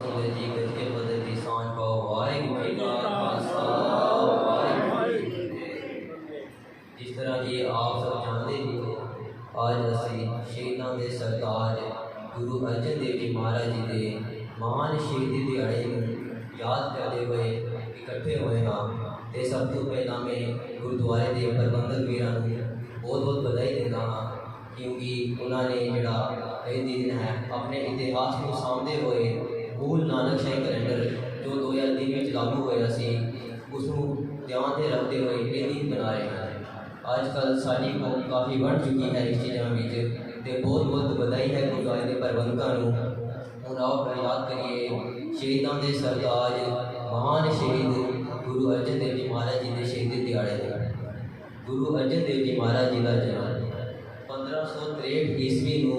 जी गज के बदल दी सांझ पाओ वाहिगुरू जी का खालसा वाहिगुरू जी की फतेह। जिस तरह कि आप सब जानते ही हो, आज ਅਸੀਂ ਸ਼ਹੀਦਾਂ ਦੇ ਸਰਤਾਜ ਗੁਰੂ ਅਰਜਨ ਦੇਵ ਜੀ ਮਹਾਰਾਜ ਜੀ ਦੇ ਮਹਾਨ ਸ਼ਹੀਦੀ ਦਿਹਾੜੇ ਨੂੰ ਯਾਦ ਕਰਦੇ ਹੋਏ ਇਕੱਠੇ ਹੋਏ ਹਾਂ। ਤੇ ਸਭ ਤੋਂ ਪਹਿਲਾਂ ਮੈਂ ਗੁਰਦੁਆਰੇ ਦੇ ਪ੍ਰਬੰਧਕ ਵੀਰਾਂ ਨੂੰ ਬਹੁਤ ਬਹੁਤ ਵਧਾਈ ਦਿੰਦਾ ਹਾਂ, ਕਿਉਂਕਿ ਉਹਨਾਂ ਨੇ ਜਿਹੜਾ ਇਹ ਦਿਨ ਹੈ ਆਪਣੇ ਇਤਿਹਾਸ ਨੂੰ ਸਾਂਭਦੇ ਹੋਏ ਮੂਲ ਨਾਨਕਸ਼ਾਹੀ ਕੈਲੰਡਰ ਜੋ 2003 ਵਿੱਚ ਲਾਗੂ ਹੋਇਆ ਸੀ ਉਸ ਨੂੰ ਧਿਆਨ 'ਤੇ ਰੱਖਦੇ ਹੋਏ ਇਹ ਦਿਨ ਬਣਾ ਰਹੇ ਹਨ। ਅੱਜ ਕੱਲ੍ਹ ਸਾਡੀ ਕੌਮ ਕਾਫੀ ਵੱਧ ਚੁੱਕੀ ਹੈ ਇਸ ਚੀਜ਼ਾਂ ਵਿੱਚ, ਅਤੇ ਬਹੁਤ ਬਹੁਤ ਵਧਾਈ ਹੈ ਗੁਰਦੁਆਰੇ ਦੇ ਪ੍ਰਬੰਧਕਾਂ ਨੂੰ। ਹੁਣ ਆਓ ਯਾਦ ਕਰੀਏ ਸ਼ਹੀਦਾਂ ਦੇ ਸਰਤਾਜ ਮਹਾਨ ਸ਼ਹੀਦ ਗੁਰੂ ਅਰਜਨ ਦੇਵ ਜੀ ਮਹਾਰਾਜ ਜੀ ਦੇ ਸ਼ਹੀਦੀ ਦਿਹਾੜੇ ਦੇ। ਗੁਰੂ ਅਰਜਨ ਦੇਵ ਜੀ ਮਹਾਰਾਜ ਜੀ ਦਾ ਜਨਮ 1563 ਈਸਵੀ ਨੂੰ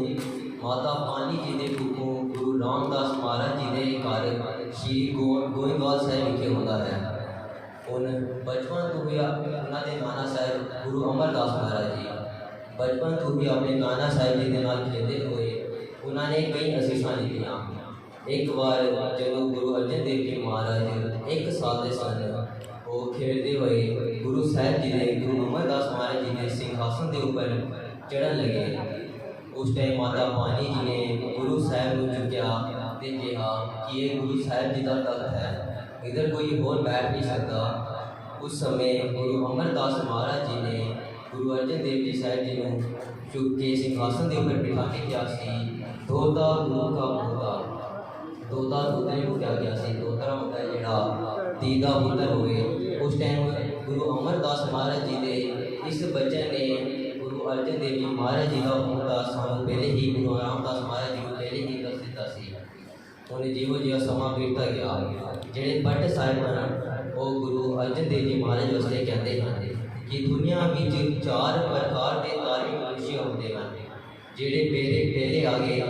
ਮਾਤਾ ਪਾਨੀ ਜੀ ਦੇ ਕੁੱਖੋਂ ਗੁਰੂ ਰਾਮਦਾਸ ਮਹਾਰਾਜ ਜੀ ਦੇ ਘਰ ਸ਼੍ਰੀ ਗੋਇੰਦਵਾਲ ਸਾਹਿਬ ਵਿਖੇ ਹੁੰਦਾ ਹੈ। ਹੁਣ ਬਚਪਨ ਤੋਂ ਹੀ ਉਹਨਾਂ ਦੇ ਨਾਨਾ ਸਾਹਿਬ ਗੁਰੂ ਅਮਰਦਾਸ ਮਹਾਰਾਜ ਜੀ ਬਚਪਨ ਤੋਂ ਹੀ ਆਪਣੇ ਨਾਨਾ ਸਾਹਿਬ ਜੀ ਦੇ ਨਾਲ ਖੇਡਦੇ ਹੋਏ ਉਹਨਾਂ ਨੇ ਕਈ ਅਸੀਸਾਂ ਲਿੱਤੀਆਂ। ਇੱਕ ਵਾਰ ਜਦੋਂ ਗੁਰੂ ਅਰਜਨ ਦੇਵ ਜੀ ਮਹਾਰਾਜ 1 ਸਾਲ ਦੇ ਸਨ, ਉਹ ਖੇਡਦੇ ਹੋਏ ਗੁਰੂ ਸਾਹਿਬ ਜੀ ਦੇ ਗੁਰੂ ਅਮਰਦਾਸ ਮਹਾਰਾਜ ਜੀ ਦੇ ਸਿੰਘਾਸਨ ਦੇ ਉੱਪਰ ਚੜ੍ਹਨ ਲੱਗੇ। ਉਸ ਟਾਈਮ ਮਾਤਾ ਪਾਨੀ ਜੀ ਨੇ ਗੁਰੂ ਸਾਹਿਬ ਨੂੰ ਚੁੱਕਿਆ ਅਤੇ ਕਿਹਾ ਕਿ ਇਹ ਗੁਰੂ ਸਾਹਿਬ ਜੀ ਦਾ ਤਖਤ ਹੈ, ਇੱਧਰ ਕੋਈ ਹੋਰ ਬੈਠ ਨਹੀਂ ਸਕਦਾ। ਉਸ ਸਮੇਂ ਗੁਰੂ ਅਮਰਦਾਸ ਮਹਾਰਾਜ ਜੀ ਨੇ ਗੁਰੂ ਅਰਜਨ ਦੇਵ ਜੀ ਸਾਹਿਬ ਜੀ ਨੂੰ ਚੁੱਕ ਕੇ ਸਿੰਘਾਸਨ ਦੇ ਉੱਪਰ ਬਿਠਾ ਕੇ ਕਿਹਾ ਸੀ, ਦੋਤਾ ਗੁਰੂ ਕਾ ਪੋਤਾ। ਦੋਤਾ ਦੋਤਰੇ ਨੂੰ ਕਿਹਾ ਗਿਆ ਸੀ, ਦੋਤਰਾ ਹੁੰਦਾ ਜਿਹੜਾ ਧੀ ਦਾ ਪੁੱਤਰ ਹੋਵੇ। ਉਸ ਟਾਈਮ ਗੁਰੂ ਅਮਰਦਾਸ ਮਹਾਰਾਜ ਜੀ ਦੇ ਇਸ ਬੱਚਨ ਨੇ ਗੁਰੂ ਅਰਜਨ ਦੇਵ ਜੀ ਮਹਾਰਾਜ ਜੀ ਦਾ ਹੁੰਦਾ ਸਾਨੂੰ ਪਹਿਲੇ ਹੀ ਗੁਰੂ ਰਾਮਦਾਸ ਮਹਾਰਾਜ ਜੀ ਨੂੰ ਪਹਿਲੇ ਹੀ ਦੱਸ ਦਿੱਤਾ ਸੀ। ਹੁਣ ਜਿਹੋ ਜਿਹਾ ਸਮਾਂ ਬੀਤਦਾ ਗਿਆ, ਜਿਹੜੇ ਭੱਟ ਸਾਹਿਬ ਹਨ ਉਹ ਗੁਰੂ ਅਰਜਨ ਦੇਵ ਜੀ ਮਹਾਰਾਜ ਵਾਸਤੇ ਕਹਿੰਦੇ ਹਨ ਕਿ ਦੁਨੀਆ ਵਿੱਚ 4 ਪ੍ਰਕਾਰ ਦੇ ਧਾਰਮਿਕ ਮਨੁੱਖ ਹੁੰਦੇ ਹਨ। ਜਿਹੜੇ ਪਹਿਲੇ ਆ ਗਏ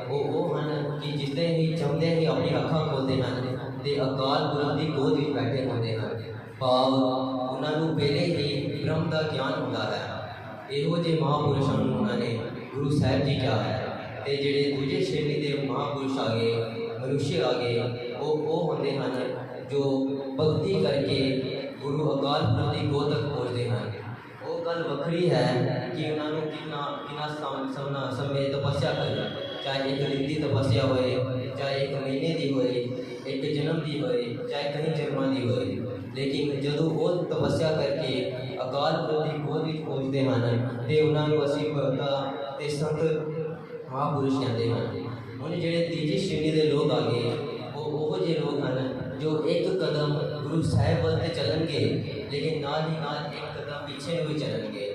ਉਹ ਹਨ ਕਿ ਜਿਸਦੇ ਹੀ ਚਾਹੁੰਦੇ ਹੀ ਆਪਣੀ ਅੱਖਾਂ ਖੋਲ੍ਹਦੇ ਹਨ ਅਤੇ ਅਕਾਲ ਪੁਰਖ ਦੀ ਗੋਦ ਵਿੱਚ ਬੈਠੇ ਹੁੰਦੇ ਹਨ, ਭਾਵ ਉਹਨਾਂ ਨੂੰ ਪਹਿਲੇ ਹੀ ਬ੍ਰਹਮ ਦਾ ਗਿਆਨ ਹੁੰਦਾ ਹੈ। ਇਹੋ ਜਿਹੇ ਮਹਾਂਪੁਰਸ਼ਾਂ ਨੂੰ ਉਹਨਾਂ ਨੇ ਗੁਰੂ ਸਾਹਿਬ ਜੀ ਕਿਹਾ ਹੈ। ਅਤੇ ਜਿਹੜੇ ਦੂਜੇ ਸ਼੍ਰੇਣੀ ਦੇ ਮਹਾਂਪੁਰਸ਼ ਆ ਗਏ, ਮਨੁੱਖ ਆ ਗਏ, ਉਹ ਹੁੰਦੇ ਹਨ ਜੋ ਭਗਤੀ ਕਰਕੇ ਗੁਰੂ ਅਕਾਲ ਪੁਰਖ ਦੀ ਗੋਦ ਤੱਕ ਪਹੁੰਚਦੇ ਹਨ। ਉਹ ਗੱਲ ਵੱਖਰੀ ਹੈ ਕਿ ਉਹਨਾਂ ਨੂੰ ਕਿੰਨਾ ਸਮੇਂ ਤਪੱਸਿਆ ਕਰਨੀ, ਚਾਹੇ ਇੱਕ ਦਿਨ ਦੀ ਤਪੱਸਿਆ ਹੋਏ, ਚਾਹੇ 1 ਮਹੀਨੇ ਦੀ ਹੋਏ, 1 ਜਨਮ ਦੀ ਹੋਏ, ਚਾਹੇ ਕਈ ਜਨਮਾਂ ਦੀ ਹੋਏ, ਲੇਕਿਨ ਜਦੋਂ ਉਹ ਤਪੱਸਿਆ ਕਰਕੇ ਅਕਾਲ ਪੁਰਖ ਦੀ ਗੋਦ ਵਿੱਚ ਪਹੁੰਚਦੇ ਹਨ ਅਤੇ ਉਹਨਾਂ ਨੂੰ ਅਸੀਂ ਭਗਤਾਂ ਅਤੇ ਸੰਤ ਮਹਾਂਪੁਰਸ਼ ਕਹਿੰਦੇ ਹਨ। ਹੁਣ ਜਿਹੜੇ ਤੀਜੀ ਸ਼੍ਰੇਣੀ ਦੇ ਲੋਕ ਆ ਗਏ ਉਹ ਜਿਹੇ ਲੋਕ ਹਨ ਜੋ ਇੱਕ ਕਦਮ ਗੁਰੂ ਸਾਹਿਬ ਵੱਲ 'ਤੇ ਚੱਲਣਗੇ, ਲੇਕਿਨ ਨਾਲ ਹੀ ਨਾਲ ਇੱਕ ਕਦਮ ਪਿੱਛੇ ਨੂੰ ਵੀ ਚੱਲਣਗੇ,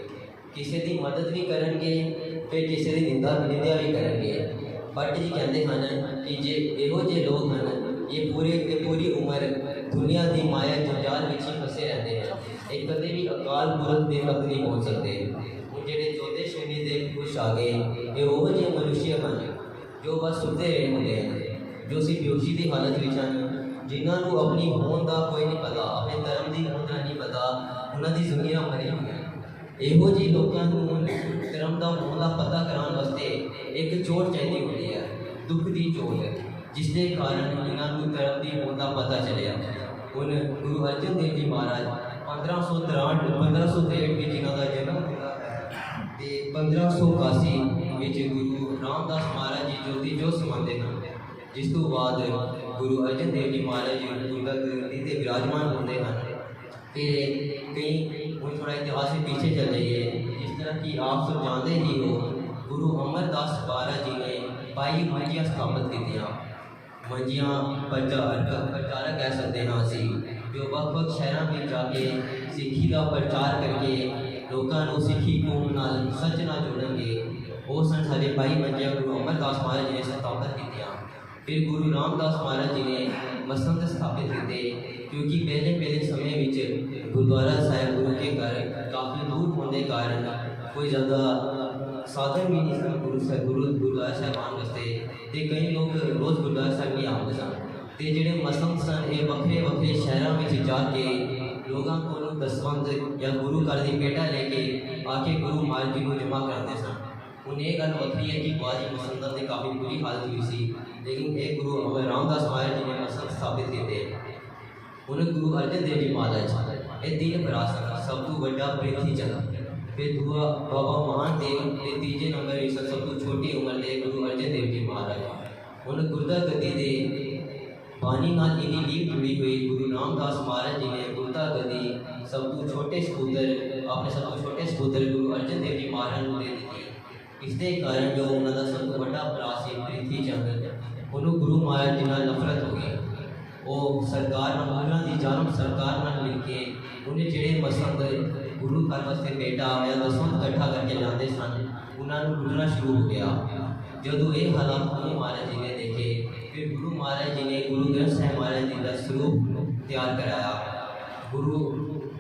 ਕਿਸੇ ਦੀ ਮਦਦ ਵੀ ਕਰਨਗੇ ਅਤੇ ਕਿਸੇ ਦੀ ਨਿੰਦਿਆ ਵੀ ਕਰਨਗੇ। ਭੱਟ ਜੀ ਕਹਿੰਦੇ ਹਨ ਕਿ ਜੇ ਇਹੋ ਜਿਹੇ ਲੋਕ ਹਨ ਇਹ ਪੂਰੀ ਉਮਰ ਦੁਨੀਆ ਦੀ ਮਾਇਆ ਜੰਜਾਲ ਵਿੱਚ ਹੀ ਫਸੇ ਰਹਿੰਦੇ ਹਨ, ਇਹ ਕਦੇ ਵੀ ਅਕਾਲ ਪੁਰਖ ਦੇ ਤੱਕ ਨਹੀਂ ਪਹੁੰਚ ਸਕਦੇ। ਹੁਣ ਜਿਹੜੇ ਚੌਥੇ ਸ਼੍ਰੇਣੀ ਦੇ ਪੁਰਸ਼ ਆ ਗਏ ਇਹ ਉਹ ਜਿਹੇ ਮਨੁੱਖ ਹਨ ਜੋ ਬਸ ਸੁੱਤੇ ਰਹੇ ਹੁੰਦੇ ਹਨ, ਜੋ ਸਿਰਫ ਬੇਹੋਸ਼ੀ ਦੀ ਹਾਲਤ ਵਿੱਚ ਹਨ, ਜਿਨ੍ਹਾਂ ਨੂੰ ਆਪਣੀ ਹੋਂਦ ਦਾ ਕੋਈ ਨਹੀਂ ਪਤਾ, ਆਪਣੇ ਧਰਮ ਦੀ ਹੋਂਦ ਦਾ ਨਹੀਂ ਪਤਾ, ਉਹਨਾਂ ਦੀ ਜ਼ਿੰਦਗੀਆਂ ਮਰੀ ਹੋਈਆਂ। ਇਹੋ ਜਿਹੇ ਲੋਕਾਂ ਨੂੰ ਧਰਮ ਦਾ ਹੋਂਦ ਦਾ ਪਤਾ ਕਰਾਉਣ ਵਾਸਤੇ ਇੱਕ ਚੋਟ ਚਾਹੀਦੀ ਹੁੰਦੀ ਹੈ, ਦੁੱਖ ਦੀ ਚੋਟ, ਜਿਸ ਦੇ ਕਾਰਨ ਇਹਨਾਂ ਨੂੰ ਧਰਮ ਦੀ ਹੋਂਦ ਦਾ ਪਤਾ ਚੱਲਿਆ। ਹੁਣ ਗੁਰੂ ਅਰਜਨ ਦੇਵ ਜੀ ਮਹਾਰਾਜ 1563 ਵਿੱਚ ਇਹਨਾਂ ਦਾ ਜਨਮ ਹੋਇਆ ਹੈ ਅਤੇ 1581 ਵਿੱਚ ਗੁਰੂ ਰਾਮਦਾਸ ਮਹਾਰਾਜ ਜੀ ਜੋਤੀ ਜੋਤ ਸਮਾਉਂਦੇ ਹਨ। ਜਿਸ ਤੋਂ ਬਾਅਦ ਗੁਰੂ ਅਰਜਨ ਦੇਵ ਜੀ ਮਹਾਰਾਜ ਜੀ ਗੁਰਗੱਦੀ 'ਤੇ ਵਿਰਾਜਮਾਨ ਹੁੰਦੇ ਹਨ। ਫਿਰ ਕਈ ਹੁਣ ਥੋੜ੍ਹਾ ਇਤਿਹਾਸ ਵਿੱਚ ਪਿੱਛੇ ਚੱਲ ਜਾਈਏ, ਜਿਸ ਤਰ੍ਹਾਂ ਕਿ ਆਪ ਸਭ ਜਾਣਦੇ ਹੀ ਹੋ, ਗੁਰੂ ਅਮਰਦਾਸ ਮਹਾਰਾਜ ਜੀ ਨੇ 22 ਮੰਜੀਆਂ ਸਥਾਪਿਤ ਕੀਤੀਆਂ। ਮੰਜੀਆਂ ਪ੍ਰਚਾਰਕ ਕਹਿ ਸਕਦੇ ਹਾਂ ਅਸੀਂ, ਜੋ ਵੱਖ-ਵੱਖ ਸ਼ਹਿਰਾਂ ਵਿੱਚ ਜਾ ਕੇ ਸਿੱਖੀ ਦਾ ਪ੍ਰਚਾਰ ਕਰਕੇ ਲੋਕਾਂ ਨੂੰ ਸਿੱਖੀ ਕੌਮ ਨਾਲ ਸੱਚ ਨਾਲ ਜੋੜਨਗੇ। ਉਹ ਸਨ ਸਾਡੇ 22 ਮੰਜੀਆਂ ਗੁਰੂ ਅਮਰਦਾਸ ਮਹਾਰਾਜ ਜੀ ਨੇ ਸਥਾਪਿਤ ਕੀਤੀਆਂ। ਫਿਰ ਗੁਰੂ ਰਾਮਦਾਸ ਮਹਾਰਾਜ ਜੀ ਨੇ ਮਸੰਦ ਸਥਾਪਿਤ ਕੀਤੇ, ਕਿਉਂਕਿ ਪਹਿਲੇ ਸਮੇਂ ਵਿੱਚ ਗੁਰਦੁਆਰਾ ਸਾਹਿਬ ਗੁਰੂ ਕੇ ਘਰ ਕਾਫੀ ਦੂਰ ਹੋਣ ਦੇ ਕਾਰਨ ਕੋਈ ਜ਼ਿਆਦਾ ਸਾਧਨ ਵੀ ਨਹੀਂ ਸਨ ਗੁਰਦੁਆਰਾ ਸਾਹਿਬ ਆਉਣ ਵਾਸਤੇ, ਅਤੇ ਕਈ ਲੋਕ ਰੋਜ਼ ਗੁਰਦੁਆਰਾ ਸਾਹਿਬ ਨਹੀਂ ਆਉਂਦੇ ਸਨ। ਅਤੇ ਜਿਹੜੇ ਮਸੰਦ ਸਨ ਇਹ ਵੱਖਰੇ ਸ਼ਹਿਰਾਂ ਵਿੱਚ ਜਾ ਕੇ ਲੋਕਾਂ ਕੋਲੋਂ ਦਸਵੰਧ ਜਾਂ ਗੁਰੂ ਘਰ ਦੀ ਭੇਟਾ ਲੈ ਕੇ ਆ ਕੇ ਗੁਰੂ ਮਹਾਰਾਜ ਜੀ ਨੂੰ ਜਮ੍ਹਾਂ ਕਰਾਉਂਦੇ ਸਨ। ਹੁਣ ਇਹ ਗੱਲ ਵੱਖਰੀ ਹੈ ਕਿ ਬਾਜੀ ਮਸੰਦਾਂ ਦੀ ਕਾਫੀ ਬੁਰੀ ਹਾਲਤ ਹੋਈ ਸੀ, लेकिन एक गुरु अमर रामदास महाराज जी ने मसंद स्थापित किए। उन्हें गुरु अर्जन देव जी महाराज ये तीन भरा सन, सब तो बड़ा प्रिथी चंद, फिर दूआ बाबा महान देव ते तीजे नंबर इस सब तो छोटी उम्र के गुरु अर्जन देव जी महाराज। उन्हें गुरदा गद्दी दे बानी नाल इन्हीं लीप जुड़ी हुई गुरु रामदास महाराज जी ने गुरदा गद्दी सब तो छोटे सपूतर अपने सब तो छोटे सपूतर गुरु अर्जन देव जी महाराज को दे दी। इसके कारण जो उन्होंने सब तो बड़ा भरा से प्रिथी चंद उन्होंने गुरु महाराज जी नाल नफरत हो गई। वो सरकार मुगलों की जालम सरकार नाल मिलके उन्हें जेड़े मसंद गुरु घर वास्ते बेटा या दसवंत इकट्ठा करके लाते सन उन्होंने लुटना शुरू हो गया। जो ये हालात गुरु महाराज जी ने देखे, फिर गुरु महाराज जी ने गुरु ग्रंथ साहिब महाराज जी का स्वरूप तैयार कराया। गुरु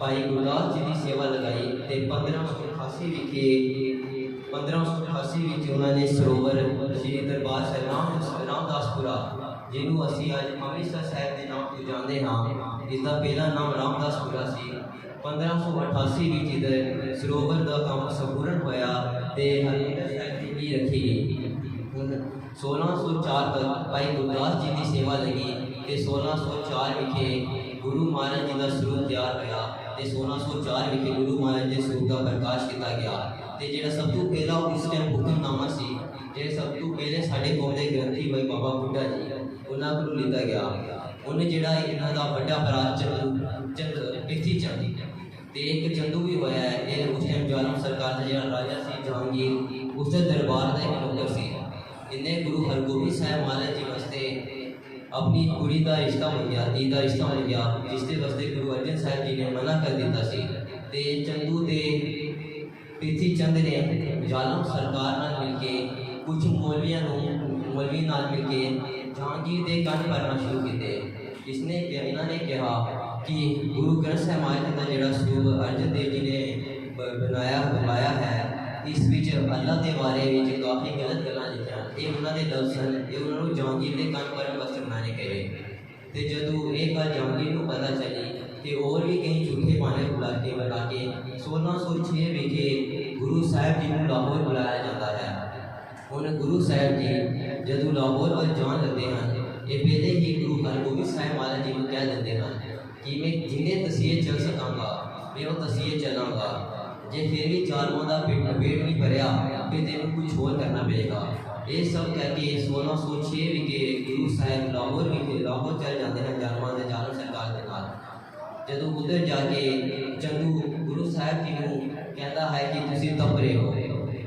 भाई गुरदास जी की सेवा लगाई तो 1588 विखे 1588 उन्होंने सरोवर श्री दरबार साहिब रामदासपुरा जिन्हों असी अज अमृतसर साहिब के नाम तो जानते हाँ, इसका पहला नाम रामदासपुरा सी। 1588 में इधर सरोवर का काम संपूर्ण होया ते हरमंदिर साहिब की नींह रखी गई। 1604 तक भाई गुरदास जी की सेवा लगी ते 1604 विखे गुरु महाराज जी का स्वरूप तैयार होया ते 1604 विखे गुरु महाराज जी स्वरूप का प्रकाश किया गया। ते जेड़ा सब तो पहला उस टाइम हुक्मनामा सी जे सब तो पहले साढ़े कौम के ग्रंथी भाई बाबा बुड्ढा जी उन्होंने को लिखा गया। उन्हें जेड़ा इन्हों का बड़ा भरा चंद पिथी चंद ते एक चंदू भी होया है। ये उस टाइम जालम सरकार का जो राजा सी जहांगीर उसके दरबार का एक नौकर सी। इन्हें गुरु हरगोबिंद साहिब महाराज जी वास्ते अपनी कुड़ी का रिश्ता हो गया, धी का रिश्ता हो गया, जिसके वास्ते गुरु अर्जन साहिब जी ने मना कर दिता सी। ते चंदू ते पिथी चंद ने जालम सरकार नाल मिलके कुछ मौलवी नाल मिलके जहांगीर के कन भरना शुरू किए। इसने इन्होंने कहा कि गुरु ग्रंथ साहिब महाराज का जोड़ा स्वरूप अर्जन देव जी ने बनाया है, इस विच अल्लाह के बारे में काफ़ी गलत गल्लां लिखियां। ये उन्होंने लफ्ज़ हैं, ये उन्होंने जहांगीर के कन भरन वास्ते बनाने कहे। तो जदों ये गल जहांगीर को पता चली तो और भी कई झूठे पाने बुला के 1606 विखे गुरु साहिब जी को लाहौर बुलाया जाता है। उन्हें गुरु साहिब जी जदों लाहौर वल जान लगते हैं, ये पहले ही गुरु हरगोबिंद साहिब महाराज जी को कह देते हैं कि मैं जिन्हें तसीहे चल सकांगा मैं वो तसीहे चलांगा, जे फिर भी जालमां दा पेट नहीं भरिया फिर तेन कुछ होर करना पड़ेगा। ये सब कह के 1606 विखे गुरु साहिब लाहौर चल जाते हैं जालमां दे जालम सरकार के नाल। जदों उधर जाके चंदू गुरु साहिब जी को कहता है कि तुसीं तप रहे हो।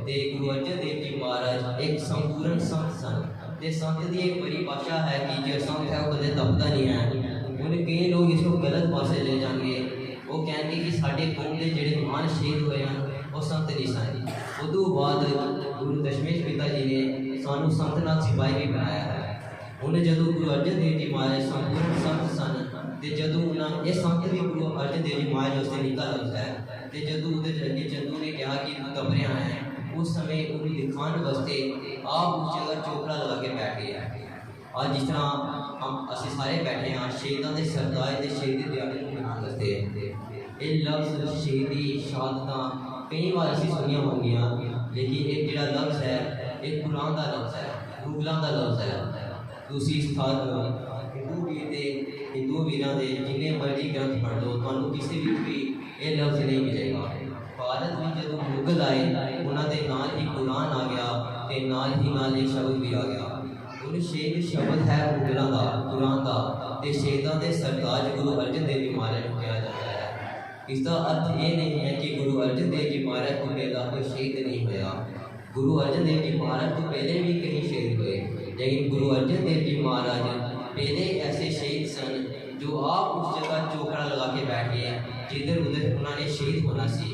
ते गुरु अर्जन देव जी महाराज एक संपूर्ण संत सन ते संत की एक बड़ी भाषा है कि जो संत है वो कदे तपता नहीं है। उन्हें कई लोग इसको गलत पासे ले जाएंगे, वो कहेंगे कि साढ़े कौम के जोड़े महान शहीद हुए हैं वो संत नहीं सन। उदू बाद गुरु दशमेश पिता जी ने सानू संत नाथ सिपाही भी बनाया है। उन्हें जदों गुरु अर्जन देव जी महाराज संपूर्ण संत सन ते जदों उन्होंने ये संत भी गुरु अर्जन देव जी महाराज उससे निकल लगता है। तो जदों उधर जाके चंदू ने कहा कि तू तप रहा है, उस समय उन्हें दिखाने वास्ते आप उस जगह चौकड़ा लगा के बैठ गए हैं। आज जिस तरह हम असी सारे बैठे हैं शहीदों के सरताज के शहीदी दिहाड़े को मनाने वास्ते। ये लफ्ज़ शहीदी शहादत कई बार असी सुनिया होंगियां, लेकिन एक जो लफ्ज़ है एक कुरान का लफ्ज़ है, मुगलों का लफ्ज़ है। दूसरी स्थान हिंदू वीरों के जिन्हें मर्जी ग्रंथ पढ़ लो तो किसी भी ये लफ्ज़ नहीं मिलेगा। भारत में जो मुगल आए उन्होंने नाल ही कुरान आ गया तो नाल ही शब्द भी आ गया। उन शहीद शब्द है मुगलों का कुरान का तो शहीदों के सरताज गुरु अर्जन देव जी महाराज को कहा जाता है। इसका अर्थ ये नहीं है कि गुरु अर्जन देव जी महाराज को पहला कोई शहीद नहीं होया। गुरु अर्जन देव जी महाराज तो पहले भी कहीं शहीद हुए, लेकिन गुरु अर्जन देव जी महाराज पहले ऐसे शहीद सन जो आप उस जगह चौकड़ा लगा के बैठ गए जिधर उधर उन्होंने शहीद होना सी,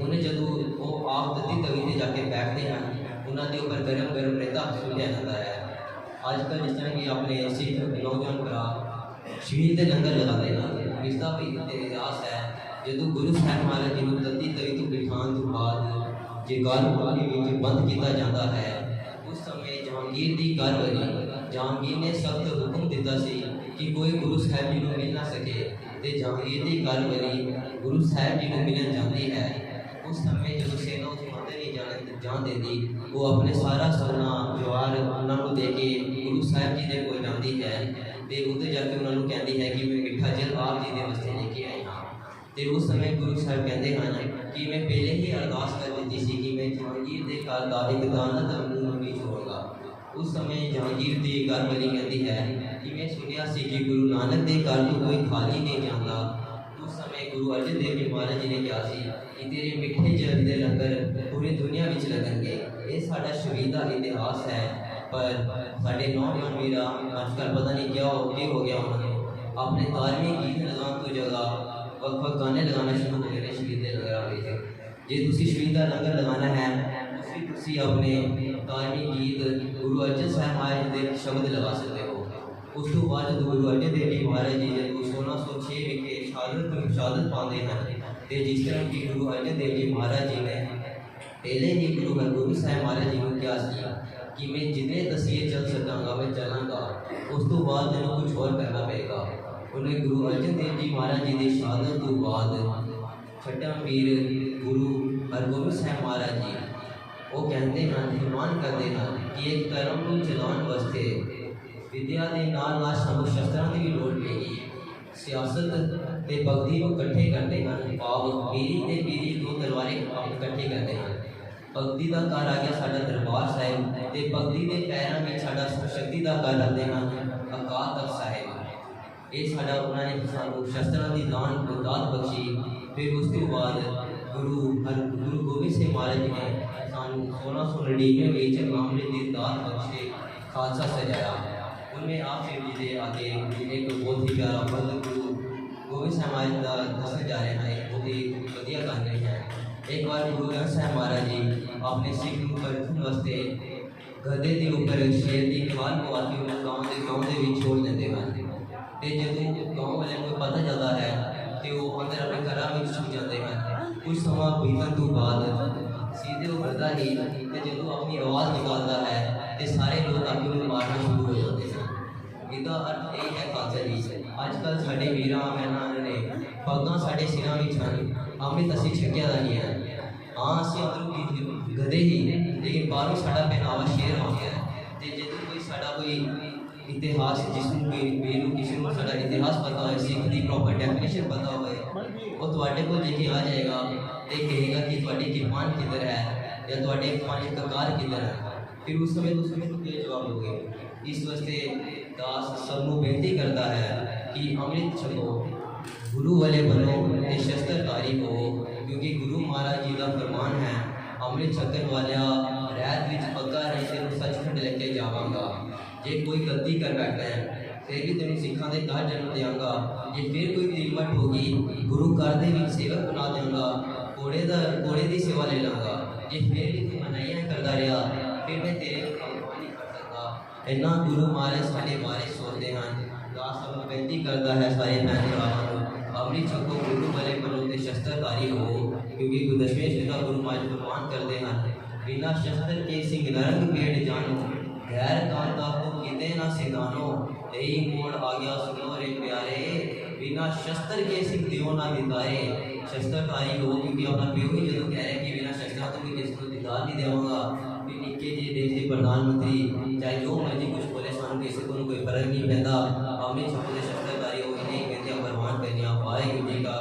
उन्हें जदों वो आप तत्ती तवी से जाके बैठते हैं उन्होंने ऊपर गर्म गर्म रेता सुलिया जाता है। आजकल जिस तरह कि अपने सिख नौजवान भरा शहीद के लंगर लगाते हैं, इसका भी इतिहास है। जदों गुरु साहिब महाराज जी को तत्ती तवी तो बिठाने तो बाद जो घर बंद किया जाता है, उस समय जहांगीर की कारवाई जहांगीर ने सख्त हुक्म दिता सी कि कोई गुरु साहिब जी को मिल ना सके। तो जहांगीर की कारवाई गुरु साहिब जी को मिलन जाती है। उस समय जो सेना किते नहीं जान देती, वो अपने सारा सोना जवाहर उन्होंने दे के गुरु साहब जी के कोल जाती है तो उधर जाके उन्होंने कहती है कि मैं मिठा जल आप जी के वास्ते लेके आई हाँ। तो उस समय गुरु साहब कहते हैं कि मैं पहले ही अरदास कर दी थी कि मैं जहांगीर के घर का एक दाना तक नहीं छोड़ूंगा। उस समय जहांगीर की घर वाली कहती है कि मैं सुनिया सी कि गुरु नानक के घर तो कोई खाली नहीं जाता। उस समय गुरु अर्जन देव जी महाराज जी ने कहा कि तेरे मिठे जल के लंगर पूरी दुनिया में लगेंगे। ये साडा शहीद का इतिहास है। पर साढ़े नौजवान वीरा आजकल पता नहीं क्या हो गया, उन्होंने अपने धार्मिक गीत लगाने की जगह वक्त गाने लगाना शुरू हो गए शहीद के लंगर में। जे तुसी शहीद का लंगर लगाना है तुसी अपने धार्मिक गीत गुरु अर्जन साहब महाराज के शब्द लगा सकते हो। उस तो बाद जो गुरु अर्जन देव जी महाराज जी जो 1606 विखे शहादत पाते हैं तो जिस तरह की गुरु अर्जन देव जी महाराज जी ने पहले ही गुरु हरगोबिंद साहब महाराज जी को क्या कि मैं जितने तसीहे चल सकांगा मैं चलांगा, उस तो बाद मैंने कुछ और करना पड़ेगा। उन्हें गुरु अर्जन देव जी महाराज जी की शहादत तो बाद छठा वीर गुरु हरगोबिंद साहब महाराज जी वो कहते हैं फरमान करते हैं कि एक धर्म को चलाने वास्ते विद्या के नाल सब शस्त्रों की भी लोड़ पेगी। सियासत के भगती को इकट्ठे करते हैं, भाव पीरी ते पीरी दो तलवारें इकट्ठे करते हैं। भगती का घर आ गया साडा दरबार साहिब ते भगती के पैरों में साडा शक्ति का घर आते हैं अकाल तख्त साहिब। ये साडा उन्होंने सानू शस्त्रों की दात बख्शी। फिर उस तो बाद गुरु गोबिंद सिंह महाराज जी ने सानू 1699 में अमृत की दात बख्शे खालसा सजाया। उनमें आप शिव जी के आगे एक बहुत ही प्यारा बंद गुरु गोबिंद साहब महाराज का दसने जा रहे हैं, बहुत ही वधिया कहानी है। एक बार गुरु ग्रंथ साहब महाराज जी अपने सिख परखण वास्ते गधे के ऊपर शेर की खाल पवा के उन्हें गाँव के छोड़ देते हैं। तो जो गाँव वाले को पता चलता है तो वो अंदर अपने घर में छुप जाते हैं। कुछ समय बीतने तो बाद सीधे वो गधा ही जो अपनी आवाज़ निकालता है तो सारे लोग आके उन्हें मारना शुरू हो जाते हैं। इसका अर्थ यही है खालसा जी अजकल साढ़े वीर भैनों ने पग्गां साढ़े सिरों में छन अमृत असी छकिया नहीं है। हाँ असं अंदरों गधे ही लेकिन बाहरों साड़ा पहनावा शेर हो गया है। तो जो कोई साड़ा कोई इतिहास जिसमें वीर किसी को साड़ा इतिहास पता हो, सिख की प्रॉपर डेफिनेशन पता हो, वो थोड़े को लेके आ जाएगा तो कहेगा कि थोड़ी किरपान किधर है या थोड़े पांच ककार किधर है। फिर उस समय तो क्या जवाब दोगे। इस वास्ते दास सबको बेनती करता है कि अमृत छको, गुरु वाले बनो, शस्त्रकारी हो, क्योंकि गुरु महाराज जी का फरमान है अमृत छकन वाला रैत विच पक्का नहीं तेन सचखंड लेके जावांगा। जे कोई गलती कर बैठा है फिर भी तेन सिखा के घर जन्म देंगा। जे फिर कोई तिलमट होगी गुरु घर के सेवक बना देंगा, घोड़े की सेवा ले लाँगा। जे फिर भी तू मनाइया करता रहा फिर मैं तेरे नहीं कर सकता। इन्ना गुरु महाराज साढ़े बारे सोचते हैं। दास सब बेनती करता है सारे भैन भरावां अमृत छको, गुरु वाले बनो ते शस्त्रकारी हो, क्योंकि दशमें श्री गुरु महाराज फरमान करते हैं बिना शस्त्र के सिंह नरक पेड़ जानो, गैर कांता को किते ना सिधानो। यही मोड़ आ गया सुनो रे प्यारे, बिना शस्त्र के सिंह दियो ना दिदारे। शस्त्रकारी हो क्योंकि अपना प्यो ही जो कह रहे हैं कि बिना शस्त्र तो मैं किसी को दिदार नहीं देवांगा। फिर निके जी देश के प्रधानमंत्री चाहे जो मर्जी कुछ बोले सानू किसी को कोई फर्क नहीं पैदा। अमृत छको ते शस्त्रकारी हो, इन्हें कहते हैं फरमान करने वाहिगुरू जी का